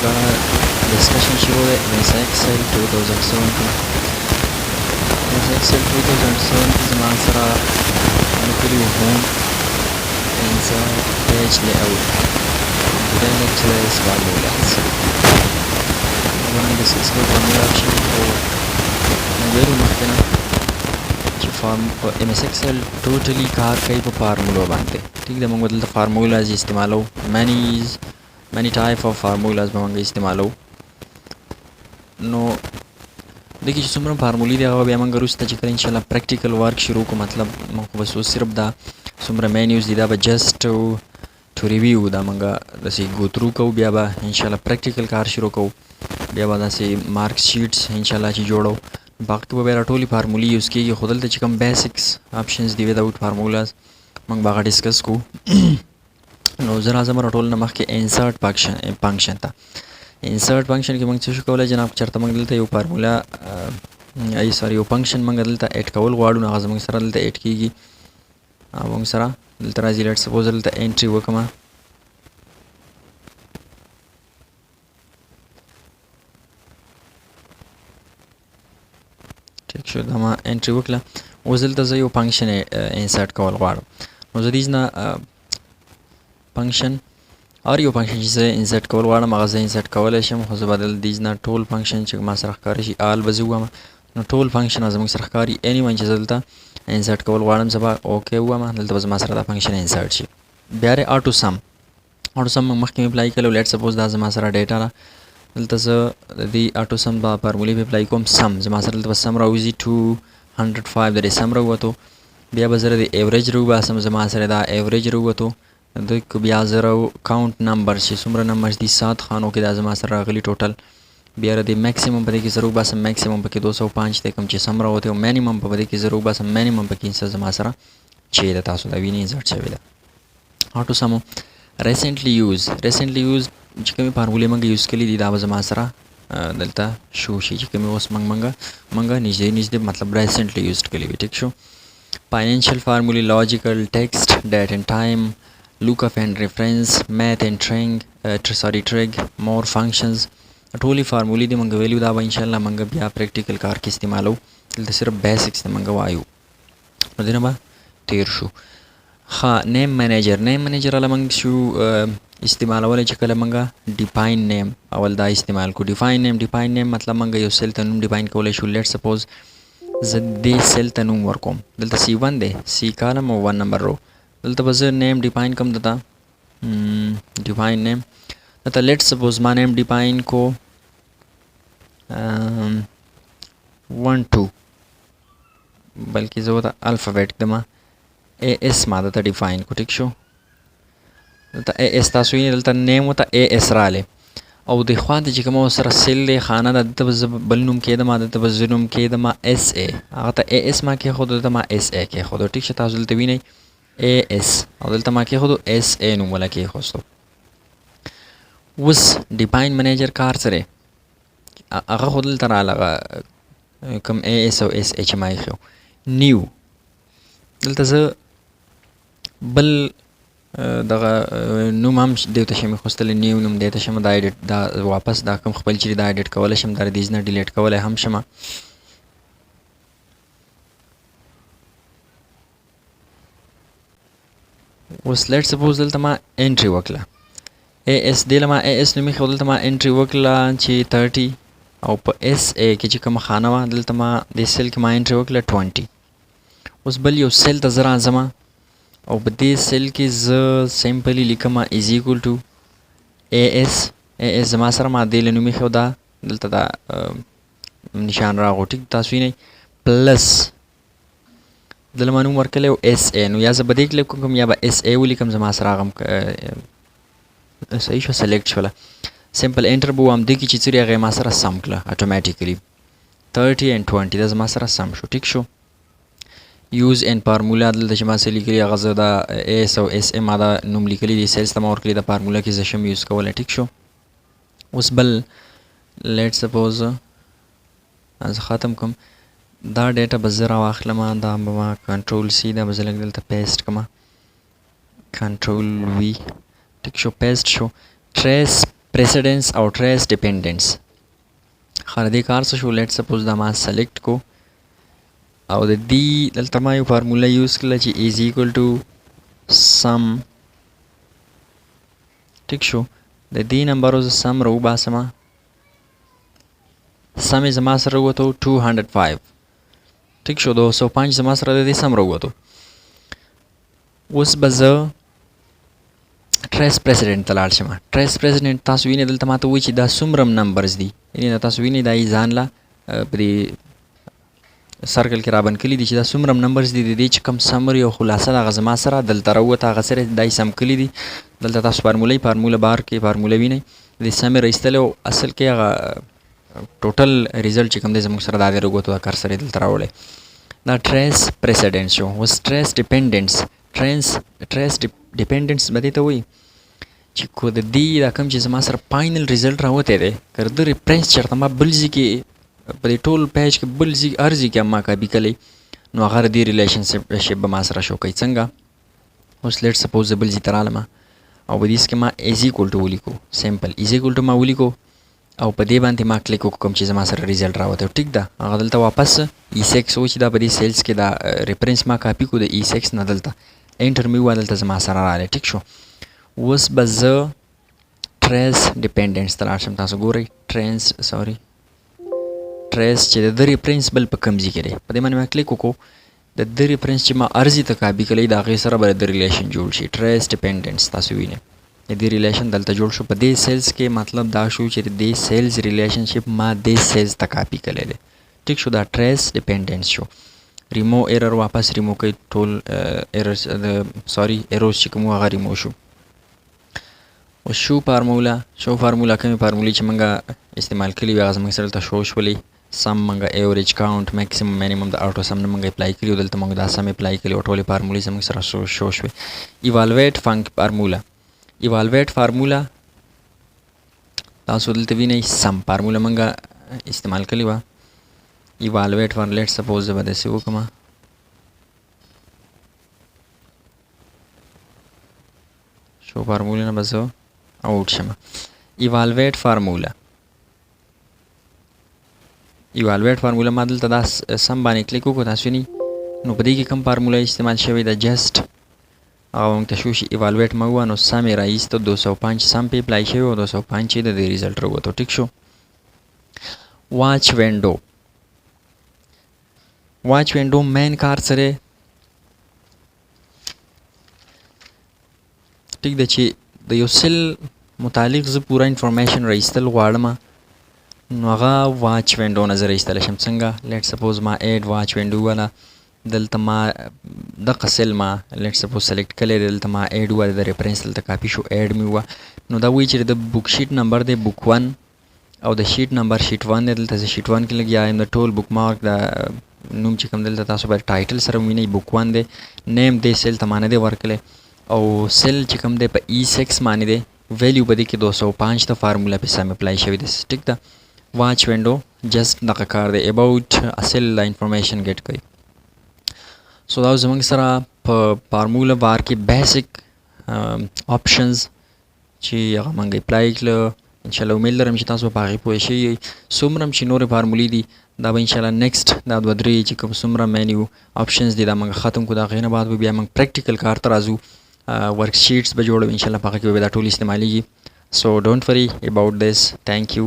منګه ډسکشن شروع دی MS Excel 2017 MS Excel 2017 کې زما سره لیکلي وو هوم insert page layout today lecture is formulas وګورئ د سلسله فارمولا option او ویلو مخکې نه چې MS Excel ټوټلی کار کوي په فارمولو باندې ټیک ده موږ دلته فارمولاز استعمالو many type of formulas به موږ استعمالو نو دغه چې څومره فارمولې دی هغه بیا موږ وروسته چې کله انشاءالله پریکټیکل ورک شروع کوو مطلب موږ بس صرف دا څومره مینیوز دي دا به جسټ ټو ریویو دا موږ داسې ګو تھرو کوو بیا به انشاءالله پریکټیکل کار شروع کوو بیا به داسې مارکس شیټس انشاءالله چې جوړو باقي به بیا ټولې فارمولې یوز کېږي خو دلته چې کوم بیسکس آپشنز دي وداوټ فارمولاز موږ به هغه ډسکس کوو نو زه راځم راټول نه مخکې انسرټ فنکشن ته انسرټ فنکشن کې موږ څه شو کولی جناب چېرته موږ دلته یو فارمولا یو فنکشن موږ دلته ایډ کول غواړو نو هغه زموږ سره دلته ایډ کېږي موږ سره دلته راځي لیټ سپوز دلته انټري وکړم ټیک شو دا ما انټري وکړه اوس دلته زه یو فنکشن انسرټ کول غواړم نو زه دیز نه فنکشن اور یو فنکشن چې زه انسرټ کول غواړم هغه زه انسرټ کولی شم خو زه به دلته دیز نه ټول فنکشن چې ما سره ښکاره شي آل به زه ووایم نو ټول فنکشن زموږ سره ښکاري اني ون چې زه دلته انسرټ کول غواړم زه به اوکې ووایم دلته به زما سره دا فنکشن انسرټ شي بیا دی آټو سم مخکې مې اپلای کړی لیټ سپوز دا زما سره ډیټا ده دلته زه د دې آټو سم به فارمولې په اپلای کوم سم زما سره دلته به سم راوځي 205 د دې سم راووتو بیا به زه د ایوریج راوباسم زما سره دا ایوریج راووتو د بیا زه کاونټ نمبر چې څومره نمبرز دي 7 خانو کې دا زما سره راغلي ټوټل بیا د میکسیمم په دې کې زه راوباسم میکسیمم پکې 205 دی کوم چې سم راوتی او مینیمم په دې کې زه راوباسم مینیمم پکې څه زما سره چې د تاسو دا ویني انسرټ شوی ده آټو سمو ریسنټلی یوز چې کومې فارمولې موږ یوز کړي دي دا به زما سره دلته شو شي چې کومې اوس موږ نږدې مطلب ریسنټلی یوز کړي وي ټیک شو فاینانشل فارمولې لاجیکل ټیکسټ ډیټ اینډ ټایم lookup and reference math and trig more functions ټولې فارمولې دي موږ ویلو دا به انشاءالله موږ بیا پریکټیکل کار کې استعمالو دلته صرف بیسکس ته موږ وایو نو دې نه به تیر شو ښه نیم منیجر هله موږ شو استعمالولی چې کله موږ ډیفاین نیم اول دا استعمال کو ډیفاین نیم مطلب موږ یو سیل ته نوم ډیفاین کولی شو لیټ سپوز زه دې سیل ته نوم ورکوم دلته C1 دی C کالم او 1 نمبر رو دلته به زه نیم ډیفاین کوم دته ډیفاین نیم دته لیټ سپوز ما نیم ډیفاین کو 1 2 بلکې زه ورته الفابیټ دما AS ما دته ډیفاین کو ټیک شو دته AS تاسو یې دلته نیم ورته AS رالی او د خوا ته چې کومه سره سیل دی خانه ده دته به زه بل نوم کېدم دته به زه نوم کېدم SA هغه ته AS ما کېښودو دته ما SA کېښودو ټیک شه تاسو دلته وینئ AS او دلته ما کېښودو SA نوم وله کېښوستو اوس ډیفاین منیجر کار سره هغه خو دلته راغله کوم AS او SA چې ما ایښو نیو دلته زه بل دغه نوم هم دې ته شم ایښوستلی نیو نوم دې ته شم دا ایډیټ دا واپس دا کوم خپل چې دا ایډیټ کولی شم دا د دې نه ډیلیټ کولی هم شم اوس لیټ سپوز دلته ما انټري وکړه AS دې له ما AS نوم ایښی دلته ما انټري وکړه چې 30 او په SA کې چې کومه خانه وه دلته ما دې سیل کې ما انټري وکړه 20 اوس بل یو سیل ته زه راځم او په دې سیل کې زه سمپلی لیکم از ایکول ټو AS زما سره ما دې له نوم ایښی دا دلته دا نشان راغو ټیک تاسو وینئ پلس دلته ما نوم ورکړی و SA نو یا زه به دې کلیک کوم یا به SA ولیکم زما سره هغه صحیح شو سلیکټ شوله سمپل انټر به ووایم دې کې چې څه هغه یې ما سره سم کړه اټومیټیکلي 30 and 20 دا زما سره سم شو ټیک شو یوز ان فارمولا دلته چې ما څه لیکلي هغه زه دا AS او SA ما دا نوم لیکلي دي سیلز ته ما ورکړي د فارمولا کې زه شم یوز کولی ټیک شو اوس بل لیټ سپوز زه ختم کوم دا ډیټا به زه راواخلم دا به ما کنټرول C دا به زه لږ دلته پیسټ کړم کنټرول V ټیک شو پیسټ شو ټریس precedence او trace dependence. خانه دې کار څه شو؟ لیټ سپوز دا ما سلیکټ کو او د دې دلته ما یو فارموله یوز کړله چې از ایکول ټو سم. ټیک شو، د دې نمبرو زه سم راوباسمه. سم یې زما سره ووتو 205. ټیک شو، 205 زما سره د دې سم راووتو. اوس به زه ټریس پریسیډنټ ته لاړ شم. ټریس پریسیډنټ تاسو وینئ دلته ماته وایي چې دا څومره نمبرز دي، یعنې دا تاسو وینئ دا یې ځان له په دې سرکل کې رابند کړي دي چې دا څومره نمبرز دي. د دې چې کوم سمري او خلاصه د هغه زما سره دلته راووته، هغه سره دا یې سم کړي دي. دلته تاسو فارموله بار کې فارموله وینئ، د سمې راایستلی او اصل کې هغه ټوټل ریزلټ چې کوم دی زموږ سره دا دی راووتو، دا کرسر یې دلته راوړی. دا ټریس پریسیډنس شو. اوس ټریس ډیپینډنس. ټریس ډیپینډنس به دې ته وایي چې کو د دې دا کوم چې زما سره فاینل ریزلټ راوتی دی، که د ریفرنس چېرته ما بل ځای کې په دې ټول پیج کې بل ځای هر ځای کې ما کاپي کړی، نو هغه د دې ریلیشنشپ به ما سره شو کوي. څنګه؟ اوس لیټ سپوز زه بل ځای ته رالم او په دې کې ما از ایکول ټو ولیکو، سمپل از ایکول ټو ما ولیکو او په دې باندې ما کلیک وکړم چې زما سره ریزلټ راوتی. ټیک ده، هغه دلته واپس E6 و چې دا په دې سیلز کې دا ریفرنس ما کاپي کو د E6 نه دلته انټر مې وویل، دلته زما سره راغلی. ټیک شو، اوس به زه ټریس ډیپینډنس ته لاړ شم. تاسو ګورئ ټریس چې د ده ریفرنس بل په کوم ځای کې دی، په دې باندې ما کلیک وکړو، د ده ریفرنس چې ما ارزي ته کاپي کړی د هغې سره به د ریلیشن جوړ شي. ټریس ډیپینډنس تاسو وینئ د دې ریلیشن دلته جوړ شو. په دې سیلز کې مطلب دا شو چې د دې سیلز ریلیشنشپ ما دې سیلز ته کاپي کړی دی. ټیک شو، دا ټریس ډیپینډنس شو. ریمو ایرر واپس ریمو کوي، ټول ایررز ایروز چې کوم هغه ریمو شو. او شو فارموله کومې فارمولې چې موږ استعمال کړي وي هغه زموږ سره دلته شو شولې. سم موږ ایوریج کاونټ میکسیمم مینیمم د آټو سم نه موږ اپلای کړي او دلته موږ دا سم اپلای کړي او ټولې فارمولې زموږ سره شو شوې. ایوالویټ فارموله تاسو دلته وینئ، سم فارموله موږ استعمال کړې وه. ایوالویټ لیټ سپوز زه به داسې وکړم، شو فارموله نه به زه آوټ شم. ایوالویټ فارموله ما دلته دا سم باندې کلیک وکړو، تاسو وینئ نو په دې کې کوم فارموله استعمال شوې ده، جسټ هغه موږ ته شو چې ایوالویټ ما ووایه، نو سم یې راایسته 205 سم پې اپلای شوی او 205 چې د دې ریزلټ راووتو. ټیک شو. واچ وینډو مین کار سره ټیک ده چې د یو سیل متعلق زه پوره انفارمیشن راایستل غواړم، نو هغه واچ وینډو نه زه راایستلی شم. څنګه؟ لیټ سپوز ما ایډ واچ وینډو وله، دلته ما دغه سیل ما لیټ سپوز سلیکټ کړی دی، دلته ما ایډ وویل، د ریفرنس دلته کاپي شو، ایډ مې وویه. نو دا وایي چې د بک شیټ نمبر دی بک 1 او د شیټ نمبر شیټ 1 دی. دلته زه شیټ 1 کې لګیا یم، د ټول بک مارک د نوم چې کوم دلته تاسو باید ټایټل سره ووینئ بک 1 دی. نیم دې سیل ته ما نه دی ورکړی او سیل چې کوم دی په E6 باندې دی، ویلیو به دې کې 205 د فارموله پې سم اپلای شوی دی. ټیک ده، واچ وینډو جسټ دغه کار دی، اباوټ اصل د انفارمیشن ګیټ کوي. سو دا زموږ سره په فارموله بار کې بیسک آپشنز چې هغه موږ اپلای کړه. انشاءالله امید لرم چې تاسو په هغې پوه شئ. څومره چې نورې فارمولې دي دا به انشاءالله نیکسټ دا 2-3 چې کوم څومره مینیو آپشنز دي دا موږ ختم کړو. د هغې نه بعد به بیا موږ پریکټیکل کار ته راځو، ورک شیټس به جوړوو انشاءالله، په هغه کې به دا ټول استعمالیږي. سو ډونټ وري اباوټ دس. تھینک یو.